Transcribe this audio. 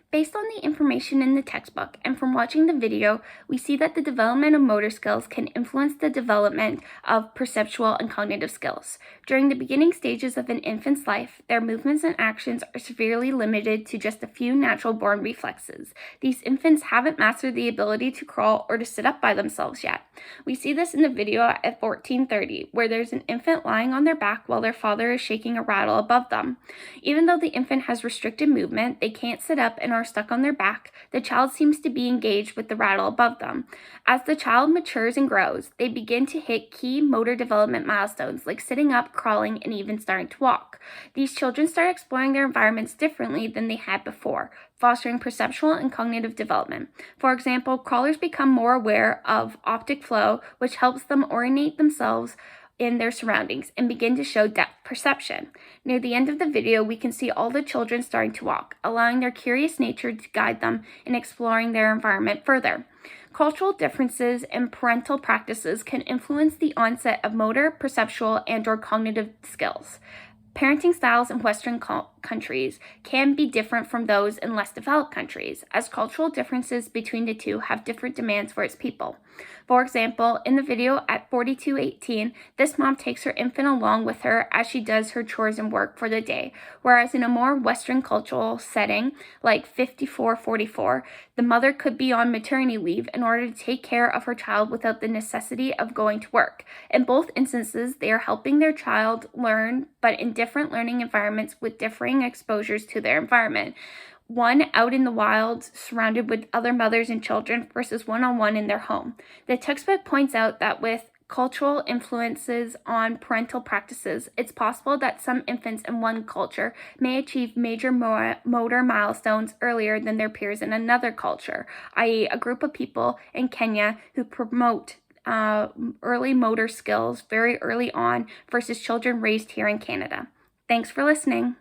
Based on the information in the textbook and from watching the video, we see that the development of motor skills can influence the development of perceptual and cognitive skills. During the beginning stages of an infant's life, their movements and actions are severely limited to just a few natural-born reflexes. These infants haven't mastered the ability to crawl or to sit up by themselves yet. We see this in the video at 14:30, where there's an infant lying on their back while their father is shaking a rattle above them. Even though the infant has restricted movement, they can't sit up and are stuck on their back, the child seems to be engaged with the rattle above them. As the child matures and grows, they begin to hit key motor development milestones like sitting up, crawling, and even starting to walk. These children start exploring their environments differently than they had before, fostering perceptual and cognitive development. For example, crawlers become more aware of optic flow, which helps them orient themselves in their surroundings and begin to show depth perception. Near the end of the video, we can see all the children starting to walk, allowing their curious nature to guide them in exploring their environment further. Cultural differences and parental practices can influence the onset of motor, perceptual, and/or cognitive skills. Parenting styles in Western countries can be different from those in less developed countries, as cultural differences between the two have different demands for its people. For example, in the video at 42:18, this mom takes her infant along with her as she does her chores and work for the day, whereas in a more Western cultural setting, like 54:44, the mother could be on maternity leave in order to take care of her child without the necessity of going to work. In both instances, they are helping their child learn, but in different learning environments with differing exposures to their environment. One out in the wild, surrounded with other mothers and children, versus one-on-one in their home. The textbook points out that with cultural influences on parental practices, it's possible that some infants in one culture may achieve major motor milestones earlier than their peers in another culture, i.e. a group of people in Kenya who promote early motor skills very early on versus children raised here in Canada. Thanks for listening.